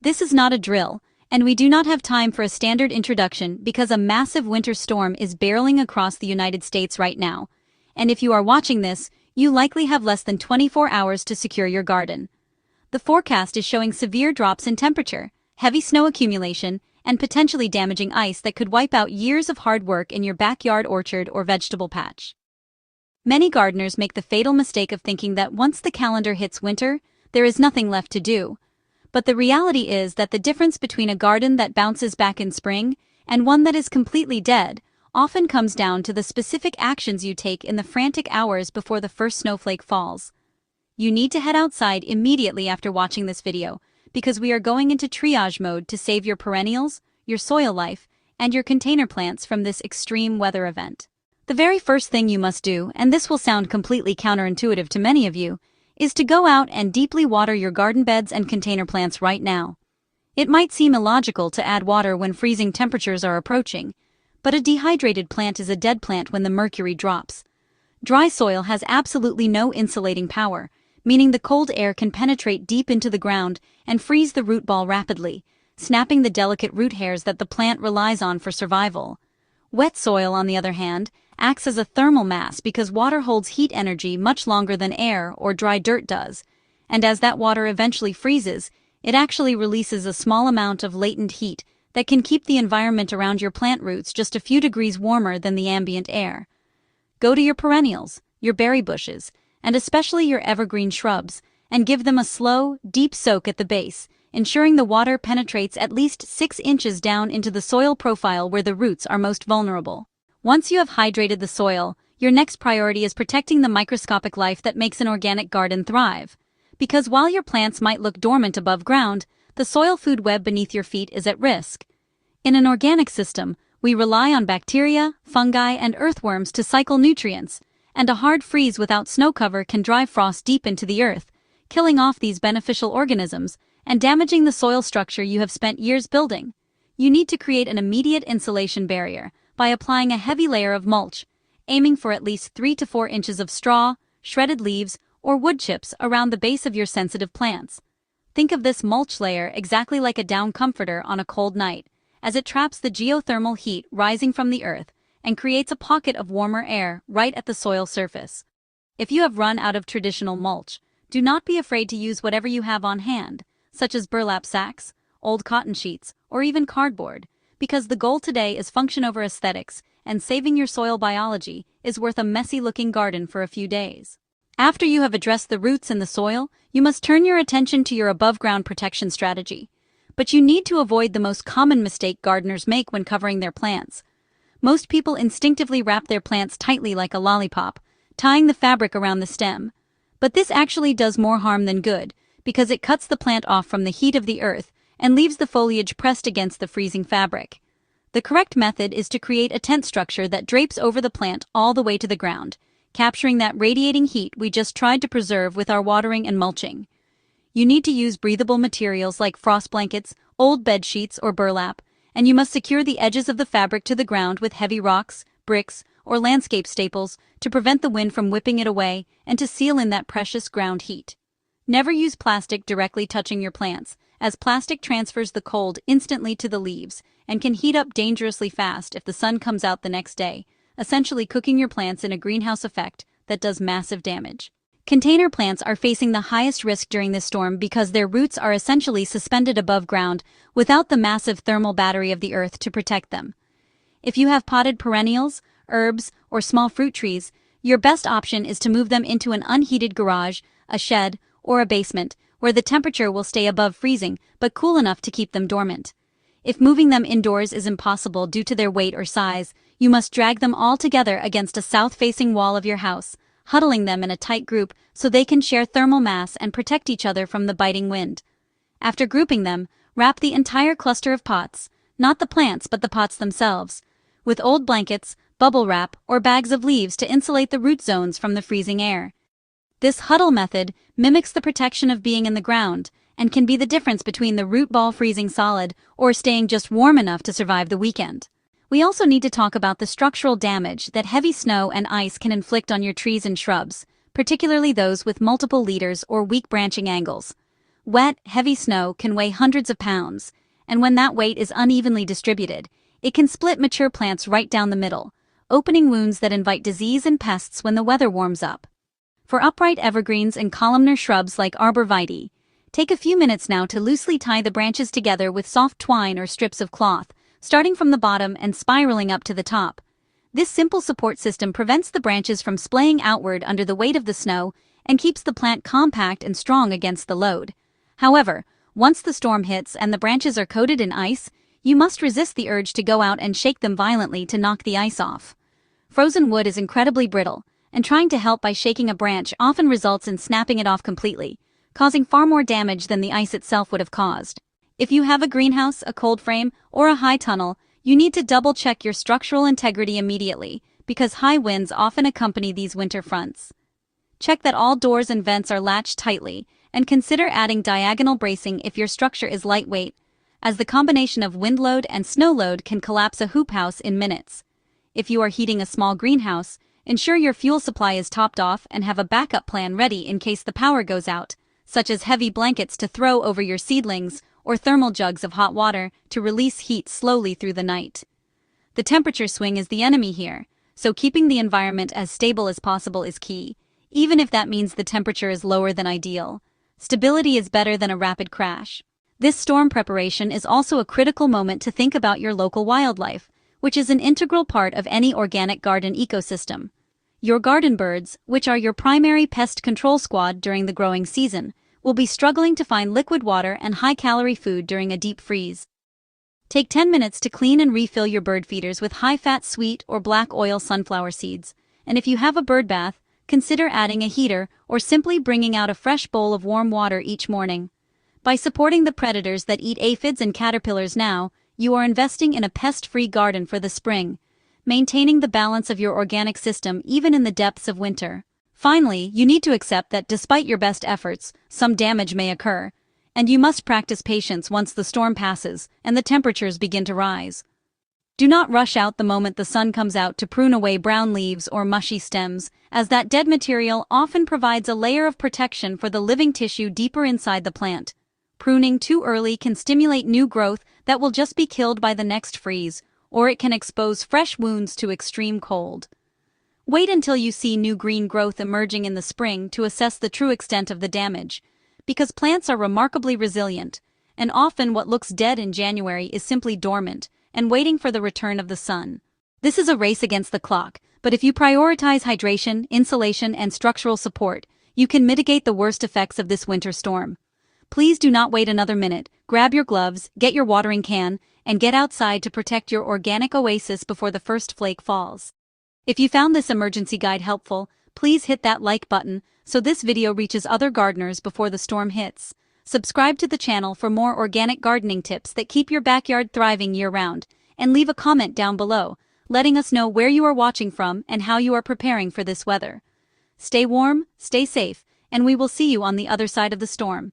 This is not a drill, and we do not have time for a standard introduction because a massive winter storm is barreling across the United States right now. And if you are watching this, you likely have less than 24 hours to secure your garden. The forecast is showing severe drops in temperature, heavy snow accumulation, and potentially damaging ice that could wipe out years of hard work in your backyard orchard or vegetable patch. Many gardeners make the fatal mistake of thinking that once the calendar hits winter, there is nothing left to do. But the reality is that the difference between a garden that bounces back in spring and one that is completely dead often comes down to the specific actions you take in the frantic hours before the first snowflake falls. You need to head outside immediately after watching this video, because we are going into triage mode to save your perennials, your soil life, and your container plants from this extreme weather event. The very first thing you must do, and this will sound completely counterintuitive to many of you, is to go out and deeply water your garden beds and container plants right now. It might seem illogical to add water when freezing temperatures are approaching, but a dehydrated plant is a dead plant when the mercury drops. Dry soil has absolutely no insulating power, meaning the cold air can penetrate deep into the ground and freeze the root ball rapidly, snapping the delicate root hairs that the plant relies on for survival. Wet soil, on the other hand, acts as a thermal mass because water holds heat energy much longer than air or dry dirt does, and as that water eventually freezes, it actually releases a small amount of latent heat that can keep the environment around your plant roots just a few degrees warmer than the ambient air. Go to your perennials, your berry bushes, and especially your evergreen shrubs, and give them a slow, deep soak at the base, ensuring the water penetrates at least 6 inches down into the soil profile where the roots are most vulnerable. Once you have hydrated the soil, your next priority is protecting the microscopic life that makes an organic garden thrive. Because while your plants might look dormant above ground, the soil food web beneath your feet is at risk. In an organic system, we rely on bacteria, fungi, and earthworms to cycle nutrients, and a hard freeze without snow cover can drive frost deep into the earth, killing off these beneficial organisms and damaging the soil structure you have spent years building. You need to create an immediate insulation barrier by applying a heavy layer of mulch, aiming for at least 3 to 4 inches of straw, shredded leaves, or wood chips around the base of your sensitive plants. Think of this mulch layer exactly like a down comforter on a cold night, as it traps the geothermal heat rising from the earth and creates a pocket of warmer air right at the soil surface. If you have run out of traditional mulch, do not be afraid to use whatever you have on hand, such as burlap sacks, old cotton sheets, or even cardboard, because the goal today is function over aesthetics, and saving your soil biology is worth a messy-looking garden for a few days. After you have addressed the roots in the soil, you must turn your attention to your above-ground protection strategy. But you need to avoid the most common mistake gardeners make when covering their plants. Most people instinctively wrap their plants tightly like a lollipop, tying the fabric around the stem. But this actually does more harm than good, because it cuts the plant off from the heat of the earth and leaves the foliage pressed against the freezing fabric. The correct method is to create a tent structure that drapes over the plant all the way to the ground, capturing that radiating heat we just tried to preserve with our watering and mulching. You need to use breathable materials like frost blankets, old bed sheets, or burlap, and you must secure the edges of the fabric to the ground with heavy rocks, bricks, or landscape staples to prevent the wind from whipping it away and to seal in that precious ground heat. Never use plastic directly touching your plants, as plastic transfers the cold instantly to the leaves and can heat up dangerously fast if the sun comes out the next day, essentially cooking your plants in a greenhouse effect that does massive damage. Container plants are facing the highest risk during this storm because their roots are essentially suspended above ground without the massive thermal battery of the earth to protect them. If you have potted perennials, herbs, or small fruit trees, your best option is to move them into an unheated garage, a shed, or a basement, where the temperature will stay above freezing but cool enough to keep them dormant. If moving them indoors is impossible due to their weight or size, you must drag them all together against a south-facing wall of your house, huddling them in a tight group so they can share thermal mass and protect each other from the biting wind. After grouping them, wrap the entire cluster of pots, not the plants but the pots themselves, with old blankets, bubble wrap, or bags of leaves to insulate the root zones from the freezing air. This huddle method mimics the protection of being in the ground and can be the difference between the root ball freezing solid or staying just warm enough to survive the weekend. We also need to talk about the structural damage that heavy snow and ice can inflict on your trees and shrubs, particularly those with multiple leaders or weak branching angles. Wet, heavy snow can weigh hundreds of pounds, and when that weight is unevenly distributed, it can split mature plants right down the middle, opening wounds that invite disease and pests when the weather warms up. For upright evergreens and columnar shrubs like arborvitae, take a few minutes now to loosely tie the branches together with soft twine or strips of cloth, starting from the bottom and spiraling up to the top. This simple support system prevents the branches from splaying outward under the weight of the snow and keeps the plant compact and strong against the load. However, once the storm hits and the branches are coated in ice, you must resist the urge to go out and shake them violently to knock the ice off. Frozen wood is incredibly brittle, and trying to help by shaking a branch often results in snapping it off completely, causing far more damage than the ice itself would have caused. If you have a greenhouse, a cold frame, or a high tunnel, you need to double-check your structural integrity immediately, because high winds often accompany these winter fronts. Check that all doors and vents are latched tightly, and consider adding diagonal bracing if your structure is lightweight, as the combination of wind load and snow load can collapse a hoop house in minutes. If you are heating a small greenhouse, ensure your fuel supply is topped off and have a backup plan ready in case the power goes out, such as heavy blankets to throw over your seedlings or thermal jugs of hot water to release heat slowly through the night. The temperature swing is the enemy here, so keeping the environment as stable as possible is key, even if that means the temperature is lower than ideal. Stability is better than a rapid crash. This storm preparation is also a critical moment to think about your local wildlife, which is an integral part of any organic garden ecosystem. Your garden birds, which are your primary pest control squad during the growing season, will be struggling to find liquid water and high-calorie food during a deep freeze. Take 10 minutes to clean and refill your bird feeders with high-fat sweet or black oil sunflower seeds, and if you have a bird bath, consider adding a heater or simply bringing out a fresh bowl of warm water each morning. By supporting the predators that eat aphids and caterpillars now, you are investing in a pest-free garden for the spring, maintaining the balance of your organic system even in the depths of winter. Finally, you need to accept that despite your best efforts, some damage may occur, and you must practice patience once the storm passes and the temperatures begin to rise. Do not rush out the moment the sun comes out to prune away brown leaves or mushy stems, as that dead material often provides a layer of protection for the living tissue deeper inside the plant. Pruning too early can stimulate new growth that will just be killed by the next freeze, or it can expose fresh wounds to extreme cold. Wait until you see new green growth emerging in the spring to assess the true extent of the damage, because plants are remarkably resilient, and often what looks dead in January is simply dormant and waiting for the return of the sun. This is a race against the clock, but if you prioritize hydration, insulation, and structural support, you can mitigate the worst effects of this winter storm. Please do not wait another minute. Grab your gloves, get your watering can, and get outside to protect your organic oasis before the first flake falls. If you found this emergency guide helpful, please hit that like button so this video reaches other gardeners before the storm hits. Subscribe to the channel for more organic gardening tips that keep your backyard thriving year-round, and leave a comment down below, letting us know where you are watching from and how you are preparing for this weather. Stay warm, stay safe, and we will see you on the other side of the storm.